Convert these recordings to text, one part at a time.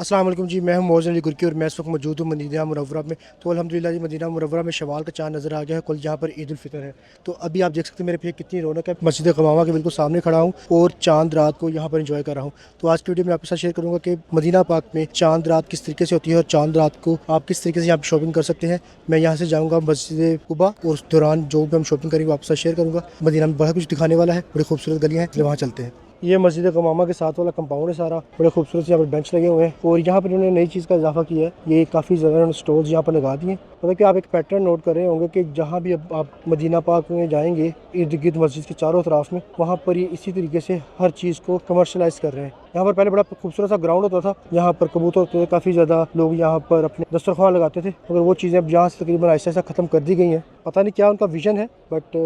अस्सलाम वालेकुम जी। मैं हूं मौज़ अली गुरकी और मैं इस वक्त मौजूद हूं मदीना मुनव्वरा में। तो अल्हम्दुलिल्लाह जी मदीना मुनव्वरा में शवाल का चाँद नज़र आ गया है। कल यहाँ पर ईद उल फितर है। तो अभी आप देख सकते हैं मेरे पीछे कितनी रौनक है। मस्जिद क़वामा के बिल्कुल सामने खड़ा हूँ और चाँद रात को यहाँ पर इंजॉय कर रहा हूँ। तो आज की वीडियो में आपके साथ शेयर करूँगा कि मदीना पाक में चाँद रात किस तरीके से होती है और चाँद रात को आप किस तरीके से यहाँ पर शॉपिंग कर सकते हैं। मैं यहाँ से जाऊँगा मस्जिद कुबा और उस दौरान जो भी हम शॉपिंग करेंगे आपके साथ शेयर करूँगा। मदीना में बड़ा कुछ दिखाने वाला है, बड़ी खूबसूरत गलियाँ हैं, वहाँ चलते हैं। ये मस्जिद क़वामा के साथ वाला कंपाउंड है सारा, बड़े खूबसूरत यहाँ पर बेंच लगे हुए हैं और यहाँ पर इन्होंने नई चीज़ का इजाफा किया है। ये काफ़ी ज़्यादा स्टॉल्स यहाँ पर लगा दिए। मतलब कि आप एक पैटर्न नोट कर रहे होंगे कि जहाँ भी अब आप मदीना पाक में जाएंगे इर्द गिर्द मस्जिद के चारों तरफ में, वहाँ पर ये इसी तरीके से हर चीज़ को कमर्शलाइज कर रहे हैं। यहाँ पर पहले बड़ा खूबसूरत सा ग्राउंड होता था, यहाँ पर कबूतर होते थे, काफ़ी ज़्यादा लोग यहाँ पर अपने दस्तरखान लगाते थे, मगर वो चीज़ें अब यहाँ से तकरीबन ऐसा ख़त्म कर दी गई हैं। पता नहीं क्या उनका विजन है, बट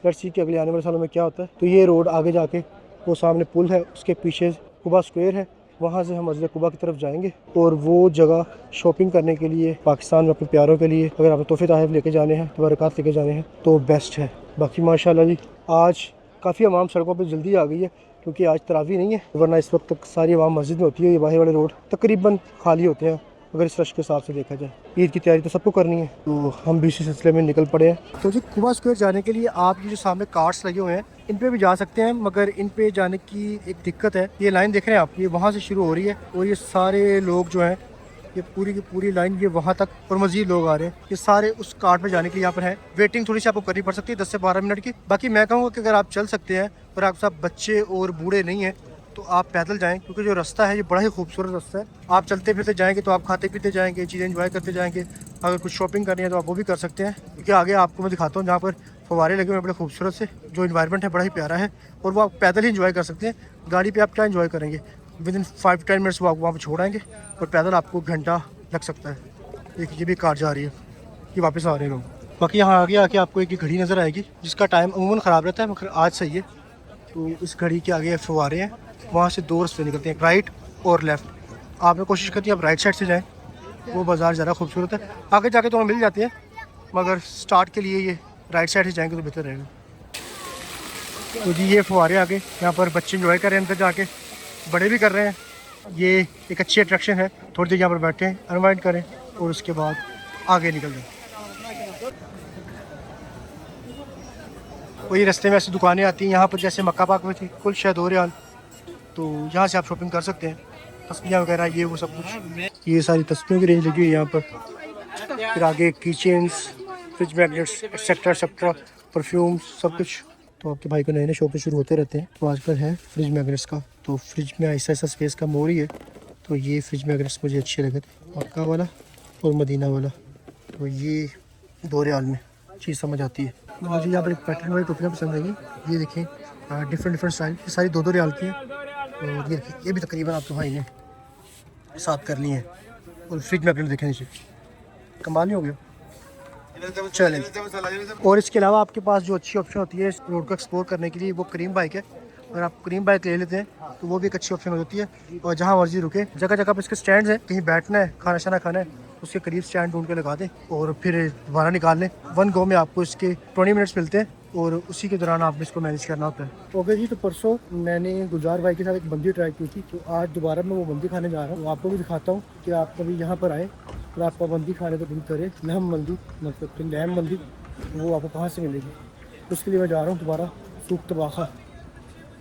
लेट्स सी कि अगले आने वाले सालों में क्या होता है। तो ये रोड आगे जाके वो सामने पुल है, उसके पीछे कुबा स्क्वायर है, वहाँ से हम मस्जिद कुबा की तरफ जाएंगे। और वो जगह शॉपिंग करने के लिए पाकिस्तान में अपने प्यारों के लिए अगर आपने तोहफे तहफ़ लेके जाने हैं, बरक़ात लेके जाने हैं तो बेस्ट है। बाकी माशाल्लाह जी आज काफ़ी आवाम सड़कों पर जल्दी आ गई है क्योंकि आज तरावी नहीं है, वरना इस वक्त तक सारी आवाम मस्जिद में होती है। ये बाहर वाले रोड तकरीबन खाली होते हैं अगर इस रश के हिसाब से देखा जाए। ईद की तैयारी तो सबको करनी है, तो हम भी इसी सिलसिले में निकल पड़े हैं। तो जी कुबा स्क्वायर जाने के लिए आप ये जो सामने कार्ट्स लगे हुए हैं इन पे भी जा सकते हैं, मगर इन पे जाने की एक दिक्कत है। ये लाइन देख रहे हैं आप, ये वहाँ से शुरू हो रही है और ये सारे लोग जो हैं ये पूरी की पूरी लाइन ये वहाँ तक और मज़ीद लोग आ रहे हैं। ये सारे उस कार्ट में जाने के लिए यहाँ पर है। वेटिंग थोड़ी सी आपको करनी पड़ सकती है 10 से 12 मिनट की। बाकी मैं कहूँगा कि अगर आप चल सकते हैं और आपके साथ बच्चे और बूढ़े नहीं हैं तो आप पैदल जाएं, क्योंकि जो रास्ता है ये बड़ा ही खूबसूरत रास्ता है। आप चलते फिरते जाएंगे तो आप खाते पीते जाएंगे, चीज़ें एंजॉय करते जाएंगे। अगर कुछ शॉपिंग करनी है तो आप वो भी कर सकते हैं, क्योंकि आगे आपको मैं दिखाता हूँ जहाँ पर फव्वारे लगे हुए हैं बड़े खूबसूरत से। जो इन्वायरमेंट है बड़ा ही प्यारा है और वो आप पैदल ही इंजॉय कर सकते हैं। गाड़ी पर आप क्या इंजॉय करेंगे, विद इन 5-10 मिनट्स वो आपको वहाँ पर छोड़ आएंगे और पैदल आपको घंटा लग सकता है। देखिए ये भी कार जा रही है, ये वापस आ रहे हैं लोग। बाकी यहाँ आगे आके आपको एक घड़ी नज़र आएगी जिसका टाइम अमूमन ख़राब रहता है, मगर आज सही है। तो इस घड़ी के आगे फव्वारे हैं, वहाँ से 2 रास्ते निकलते हैं, राइट और लेफ़्ट। आपने कोशिश करती है आप राइट साइड से जाएं, वो बाज़ार ज़्यादा खूबसूरत है। आगे जाके तो मिल जाते हैं, मगर स्टार्ट के लिए ये राइट साइड से जाएंगे तो बेहतर रहेगा। तो जी ये फव्वारे आगे, यहाँ पर बच्चे इंजॉय कर रहे हैं, अंदर जाके बड़े भी कर रहे हैं। ये एक अच्छी अट्रैक्शन है। थोड़ी देर यहाँ पर बैठें, अनवाइंड करें और उसके बाद आगे निकल जाएं। वही रास्ते में ऐसी दुकानें आती हैं यहाँ पर, जैसे मक्का पाक में थी कुल शायद 2 रियाल। तो यहाँ से आप शॉपिंग कर सकते हैं, तस्बियाँ वगैरह ये वो सब कुछ। ये सारी तस्बियों की रेंज लगी हुई है यहाँ पर। फिर आगे kitchens, fridge magnets etcetera etcetera, perfumes सब कुछ। तो आपके भाई को नए नए शॉपें शुरू होते रहते हैं, तो आजकल है फ्रिज मैग्नेट्स का। तो फ्रिज में ऐसा ऐसा स्पेस का मोर ही है। तो ये फ्रिज मैग्नेट्स मुझे अच्छे लगे थे, मक्का वाला और मदीना वाला। तो ये 2 रियाल में चीज़ समझ आती है। मुझे यहाँ पर एक पैटर्न वाली टोपियाँ पसंद आएगी। ये देखें डिफरेंट स्टाइल, ये सारी 2-2 रियाल की हैं। और ये भी तकरीबन आपके भाई ने साथ कर ली हैं। और फ्रिज मैग्नेट देखें नीचे, कमाल नहीं हो गया। चलें, और इसके अलावा आपके पास जो अच्छी ऑप्शन होती है इस रोड को एक्सप्लोर करने के लिए वो करीम बाइक है। अगर आप करीम बाइक ले लेते हैं तो वो भी एक अच्छी ऑप्शन होती है। और जहाँ मर्जी रुके, जगह जगह पर इसके स्टैंड्स हैं, कहीं बैठना है, खाना शाना खाना है, उसके करीब स्टैंड ढूंढ के लगा दें और फिर दोबारा निकाल लें। 1 गो में आपको इसके 20 मिनट्स मिलते हैं और उसी के दौरान आपने इसको मैनेज करना होता है। ओके जी, तो परसों मैंने गुलजार भाई के साथ एक बंदी ट्राई की थी, तो आज दोबारा मैं वो बंदी खाने जा रहा हूँ। आपको भी दिखाता हूँ कि आप कभी यहाँ पर आए और आपका बंदी खाने तो दिल करे, लहम बंदी मतलब लहम बंदी, वो आपको कहाँ से मिलेगी। उसके लिए मैं जा रहा हूँ दोबारा सूख तबाखा।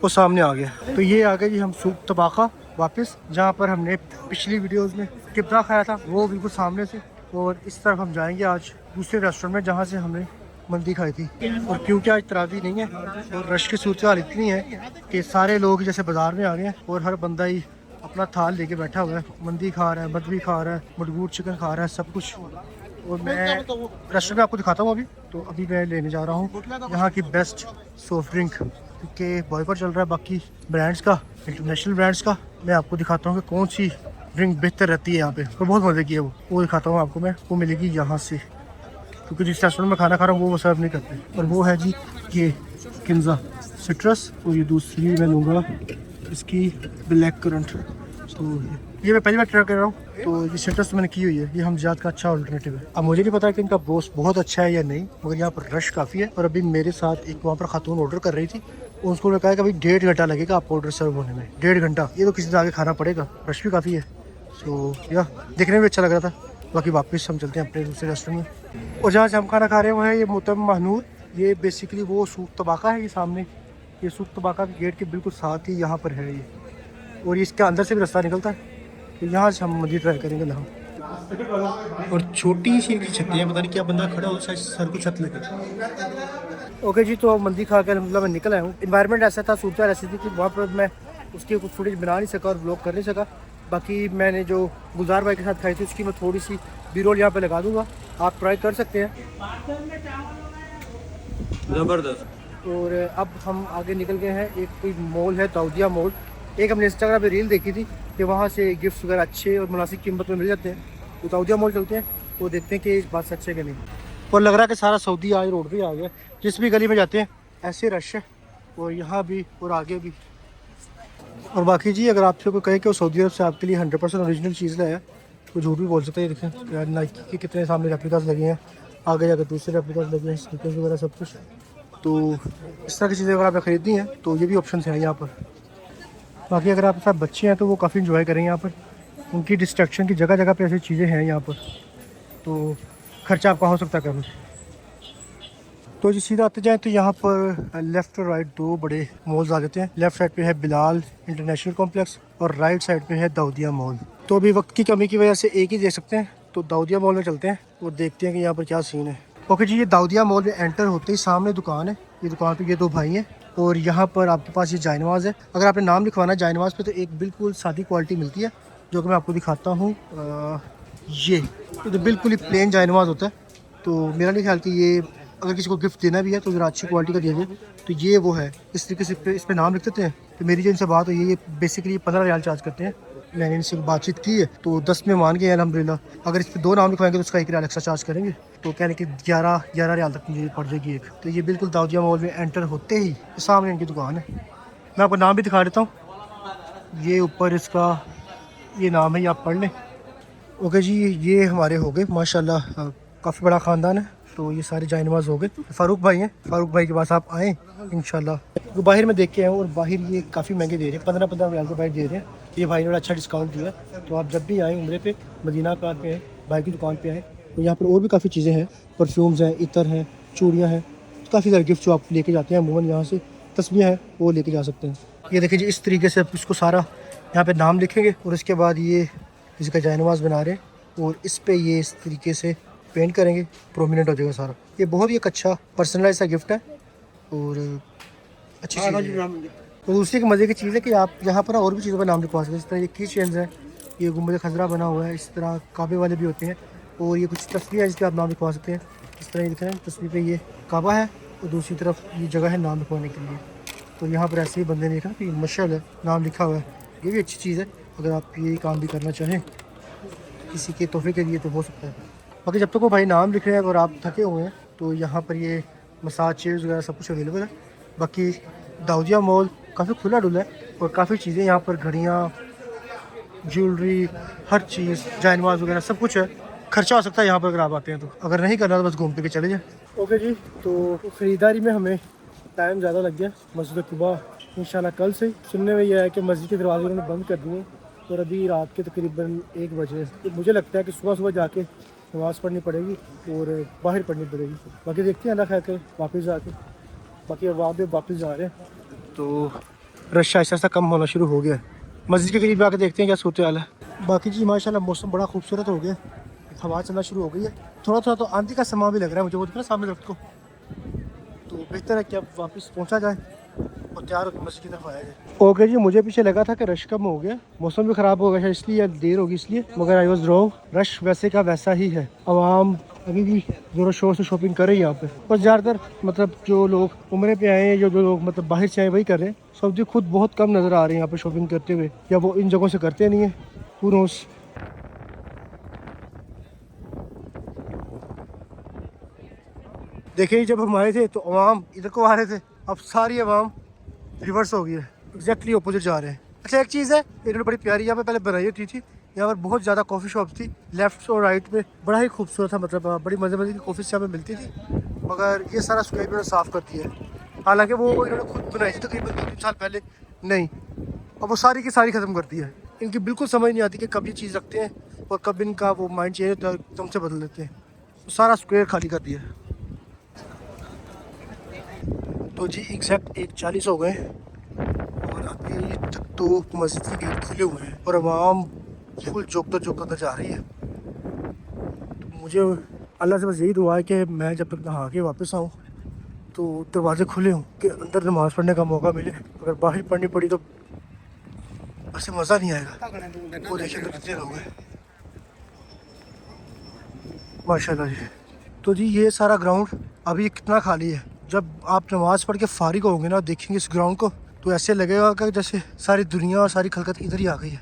वो सामने आ गया, तो ये आ गया जी हम सूख तबाखा वापस, जहाँ पर हमने पिछली वीडियोस में किब्बा खाया था वो बिल्कुल सामने से। और इस तरफ हम जाएंगे आज दूसरे रेस्टोरेंट में जहाँ से हमने मंदी खाई थी। और क्योंकि आज तरावी नहीं है और रश की सूरत हाल इतनी है कि सारे लोग जैसे बाज़ार में आ गए हैं और हर बंदा ही अपना थाल लेके बैठा हुआ है, मंदी खा रहा है, मदवी खा रहा है, मडगूट चिकन खा रहा है, सब कुछ। और मैं रेस्टोरेंट में आपको दिखाता हूँ अभी। तो अभी मैं लेने जा रहा हूँ यहाँ की बेस्ट सॉफ्ट ड्रिंक, क्योंकि बॉयकॉट चल रहा है बाकी ब्रांड्स का, इंटरनेशनल ब्रांड्स का। मैं आपको दिखाता हूँ कि कौन सी ड्रिंक बेहतर रहती है यहाँ पे, तो बहुत मज़े की है वो दिखाता हूँ आपको मैं। वो मिलेगी यहाँ से, क्योंकि जिस रेस्टोरेंट में खाना खा रहा हूँ वो सर्व नहीं करते। और वो है जी ये किंजा सिट्रस, और ये दूसरी मैं लूँगा इसकी ब्लैक करंट। तो ये मैं पहली बार ट्राई कर रहा हूँ, तो ये सिट्रस मैंने की हुई है, ये हम ज़्यादा का अच्छा अल्टरनेटिव है। अब मुझे नहीं पता कि इनका बोस बहुत अच्छा है या नहीं, मगर यहाँ पर रश काफ़ी है। और अभी मेरे साथ एक वहाँ पर खातून ऑर्डर कर रही थी, उसको ने कहा कि अभी 1.5 घंटा लगेगा आपको ऑर्डर सर्व होने में। 1.5 घंटा, ये तो किसी से आगे खाना पड़ेगा, रश भी काफ़ी है। तो या देखने में भी अच्छा लग रहा था। बाकी वापस हम चलते हैं अपने दूसरे रेस्टोरेंट में। और जहाँ से हम खाना खा रहे हैं वो है ये मोहतरम महानूर। ये बेसिकली वो सूख तबाका है, ये सामने ये सूख तबाका के गेट के बिल्कुल साथ ही यहाँ पर है ये। और इसके अंदर से भी रास्ता निकलता है, तो यहाँ से हम मंदिर ट्राई करेंगे ना। और छोटी सी इनकी छतें हैं, पता नहीं क्या बंदा खड़ा हो शायद सर को छत लगे। ओके जी, तो मंदिर खा कर मतलब मैं निकल आया हूँ। इन्वायरमेंट ऐसा था, सूरत ऐसी थी कि वहाँ पर मैं उसकी कुछ फुटेज बना नहीं सका और ब्लॉग कर नहीं सका। बाकी मैंने जो गुलजार भाई के साथ खाई थी उसकी मैं थोड़ी सी बी रोल यहाँ पे लगा दूँगा, आप ट्राई कर सकते हैं। ज़बरदस्त। और अब हम आगे निकल गए हैं, एक कोई मॉल है दाऊदिया मॉल। एक हमने इंस्टाग्राम पे रील देखी थी कि वहाँ से गिफ्ट वगैरह अच्छे और मुनासिब कीमत में मिल जाते हैं, तो दाऊदिया मॉल चलते हैं, तो देखते हैं कि इस बात सच है कि नहीं। और लग रहा है कि सारा सऊदी आज रोड पे आ गया, जिस भी गली में जाते हैं ऐसे रश है, और यहाँ भी और आगे भी। और बाकी जी अगर आपसे कोई कहे कि वो सऊदी अरब से आपके लिए 100% ओरिजिनल चीज़ लाया, तो झूठ भी बोल सकते हैं। देखें नाइकी के कितने सामने रेप्लिकास लगे हैं, आगे जाकर दूसरे रेप्लिकास लगे हैं, स्नीकर्स वगैरह सब कुछ। तो इस तरह की चीज़ें अगर आपने ख़रीदनी है तो ये भी ऑप्शन हैं यहाँ पर। बाकी अगर आपके साथ बच्चे हैं तो वो काफ़ी इंजॉय करेंगे यहाँ पर, उनकी डिस्ट्रैक्शन की जगह जगह पे ऐसी चीज़ें हैं यहाँ पर, तो खर्चा आपका हो सकता है कभी। तो जी सीधा आते जाएँ तो यहाँ पर लेफ़्ट और राइट दो बड़े मॉल्स आ जाते हैं। लेफ़्ट साइड पे है बिलाल इंटरनेशनल कॉम्प्लेक्स और राइट साइड पे है दाऊदिया मॉल। तो अभी वक्त की कमी की वजह से एक ही देख सकते हैं, तो दाऊदिया मॉल में चलते हैं और देखते हैं कि यहाँ पर क्या सीन है। ओके जी, ये दाऊदिया मॉल में एंटर होते ही सामने दुकान है। ये दुकान पे ये दो भाई हैं और यहाँ पर आपके पास ये जायनवाज है। अगर आपने नाम लिखवाना है जायनवाज पे तो एक बिल्कुल सादी क्वालिटी मिलती है, जो कि मैं आपको दिखाता हूँ। ये तो बिल्कुल ही प्लेन जायनवाज होता है। तो मेरा नहीं ख्याल कि ये अगर किसी को गिफ्ट देना भी है तो ज़रा अच्छी क्वालिटी का दीजिए। तो ये वो है, इस तरीके से इस पर नाम लिख देते हैं। तो मेरी जो इनसे बात हुई है, ये बेसिकली 15 रियाल चार्ज करते हैं। मैंने इनसे बातचीत की है तो 10 में मान गए अल्हम्दुलिल्लाह। अगर इस पर दो नाम लिखवाएंगे तो उसका 1 रियाल एक्स्ट्रा चार्ज करेंगे, तो कहने कि 11 रियाल तक मुझे पड़ जाएगी एक। तो ये बिल्कुल दाऊदिया मॉल में एंटर होते ही सामने इनकी दुकान है। मैं आपको नाम भी दिखा देता हूँ, ये ऊपर इसका ये नाम है, ये आप पढ़ लें। ओके जी, ये हमारे हो गए माशाल्लाह, काफ़ी बड़ा ख़ानदान है। तो ये सारे जायनवाज हो गए। फ़ारूक भाई हैं, फ़ारूक भाई के पास आप आएँ इंशाल्लाह। तो बाहर में देख के आए और बाहर ये काफ़ी महंगे दे रहे हैं, 15-15 रियाल के बाहर दे रहे हैं। ये भाई ने बड़ा अच्छा डिस्काउंट दिया। तो आप जब भी आएँ उम्रे पे मदीना पार्क पे भाई की दुकान पे आएँ, तो यहाँ पर और भी काफ़ी चीज़ें हैं, परफ्यूम्स हैं, इतर हैं, चूड़ियाँ हैं, काफ़ी सारे गिफ्ट जो आप लेके जाते हैं अमूमन यहाँ से, तस्वीरें हैं वो लेके जा सकते हैं। ये देखिए जी, इस तरीके से इसको सारा यहाँ पे नाम लिखेंगे और इसके बाद ये इसका जायनवाज बना रहे हैं और इस पे ये इस तरीके से पेंट करेंगे, प्रोमिनेंट हो जाएगा सारा। ये बहुत ही एक अच्छा पर्सनलाइज सा गिफ्ट है और अच्छी चीज़ है। तो दूसरी एक मज़े की चीज़ है कि आप यहाँ पर और भी चीज़ों का नाम लिखवा सकते हैं। इस तरह ये की चेन्स है, ये गुम्बद खजरा बना हुआ है, इस तरह काबे वाले भी होते हैं। और ये कुछ तस्वीर है जिसके आप नाम लिखवा सकते हैं। इस तरह ये दिख रहा है, तस्वीर पे ये काबा है और दूसरी तरफ ये जगह है नाम लिखवाने के लिए। तो यहाँ पर ऐसे ही बंदे ने लिखा कि मशल है, नाम लिखा हुआ है। ये भी अच्छी चीज़ है, अगर आप ये काम भी करना चाहें किसी के तोहफे के लिए तो हो सकता है। बाकी जब तक वो भाई नाम लिख रहे हैं और आप थके हुए हैं तो यहाँ पर ये मसाज चेयर्स वगैरह सब कुछ अवेलेबल है। बाकी दाऊदिया मॉल काफ़ी खुला डुला है और काफ़ी चीज़ें यहाँ पर, घड़ियाँ, ज्वेलरी, हर चीज़, जायनवाज वगैरह सब कुछ है। खर्चा हो सकता है यहाँ पर अगर आप आते हैं तो, अगर नहीं करना तो बस घूम फिर के चले जाए। ओके जी, तो ख़रीदारी में हमें टाइम ज़्यादा लग गया। मस्जिद कुबा इंशाल्लाह कल से। सुनने में यह है कि मस्जिद के दरवाजे उन्होंने बंद कर दिए और अभी रात के तकरीबन 1 बजे। तो मुझे लगता है कि सुबह सुबह जाके नमाज़ पढ़नी पड़ेगी और बाहर पढ़नी पड़ेगी। बाकी देखते हैं अल्लाह खैर कर वापस जाके। बाकी अब वहाँ पर वापस जा रहे हैं तो रश ऐसा ऐसा कम होना शुरू हो गया है। मस्जिद के करीब आके देखते हैं क्या सूरत हाल है। बाकी जी माशाल्लाह मौसम बड़ा खूबसूरत हो गया, हवा चलना शुरू हो गई है। थोड़ा थोड़ा तो आंधी का समा भी लग रहा है मुझे, वो दिख रहा है सामने दरख्त को। तो बेहतर है कि अब वापस पहुँचा जाए और तैयार होकर मस्जिद की तरफ आया जाए। ओके जी, मुझे पीछे लगा था कि रश कम हो गया, मौसम भी ख़राब हो गया इसलिए या देर होगी इसलिए, मगर आई वॉज रॉन्ग। रश वैसे का वैसा ही है। आवाम अभी भी ज़ोरों शोर से शॉपिंग कर रही है यहाँ पे। पर ज़्यादातर मतलब जो लोग उम्रे पे आए हैं, जो लोग मतलब बाहर से आए वही कर रहे हैं। सऊदी खुद बहुत कम नज़र आ रहे हैं यहाँ पे शॉपिंग करते हुए, या वो इन जगहों से करते नहीं है। हू नोस। देखिए जब हम आए थे तो अवाम इधर को आ रहे थे, अब सारी अवाम रिवर्स हो गई है, एग्जैक्टली अपोजिट जा रहे हैं। अच्छा एक चीज़ है, इन्होंने बड़ी प्यारी यहाँ पे पहले बनाई होती थी। यहाँ पर बहुत ज़्यादा कॉफ़ी शॉप थी लेफ़्ट और राइट में, बड़ा ही खूबसूरत था, मतलब बड़ी मज़े मज़े की कॉफ़ी यहाँ पे मिलती थी। मगर ये सारा स्क्वायर इन्होंने साफ़ कर दिया है। हालांकि वो इन्होंने खुद बनाई थी तकरीबन 2-3 साल पहले, नहीं अब वो सारी की सारी ख़त्म कर दी है। इनकी बिल्कुल समझ नहीं आती कि कब ये चीज़ रखते हैं और कब इनका वो माइंड चेंज होता है, एकदम से बदल देते हैं। तो सारा स्क्वायर खाली कर दिया। तो जी एग्जैक्ट 1:40 हो गए और अभी तक तो मस्जिद के गेट खुले हुए हैं और आवाम फुल जोकता जा रही है। तो मुझे अल्लाह से बस यही दुआ है कि मैं जब तक नहा के वापस आऊँ तो दरवाजे खुले हों कि अंदर नमाज़ पढ़ने का मौका मिले। अगर बाहर पढ़नी पड़ी तो ऐसे मज़ा नहीं आएगा। वो देखिए तो कितने लोग हैं माशाल्लाह जी। तो जी ये सारा ग्राउंड अभी कितना खाली है। जब आप नमाज़ पढ़ के फारिग होंगे ना, देखेंगे इस ग्राउंड को, तो ऐसे लगेगा कि जैसे सारी दुनिया और सारी खलकत इधर ही आ गई है।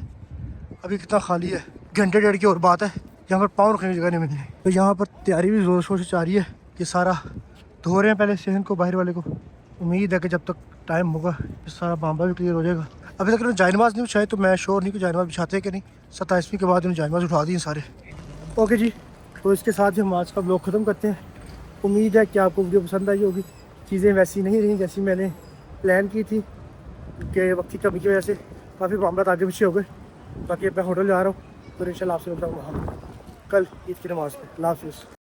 अभी कितना खाली है, घंटे डेढ़ की और बात है, यहाँ पर पाँव रखने की जगह नहीं मिलनी। तो यहाँ पर तैयारी भी ज़ोर शोर से जा रही है कि सारा धो रहे हैं पहले स्टेशन को, बाहर वाले को। उम्मीद है कि जब तक टाइम होगा ये सारा मामला भी क्लियर हो जाएगा। अभी तक उन्होंने जायनमाज़ नहीं बिछाए, तो मैं श्योर नहीं कि जायनमाज़ बिछाते हैं कि नहीं। 27वीं के बाद उन्होंने जायनमाज़ उठा दिए सारे। ओके जी, तो इसके साथ हम आज का ब्लॉग ख़त्म करते हैं। उम्मीद है कि आपको वीडियो पसंद आई होगी। चीज़ें वैसी नहीं रही जैसी मैंने प्लान की थी, क्योंकि वक्त की कमी की वजह से काफ़ी मामला आगे पीछे हो गए। बाकी मैं होटल जा रहा हूँ, तो इंशाल्लाह आपसे मिलता हूँ वहाँ कल ईद की नमाज़ में। अल्लाह हाफ़िज़।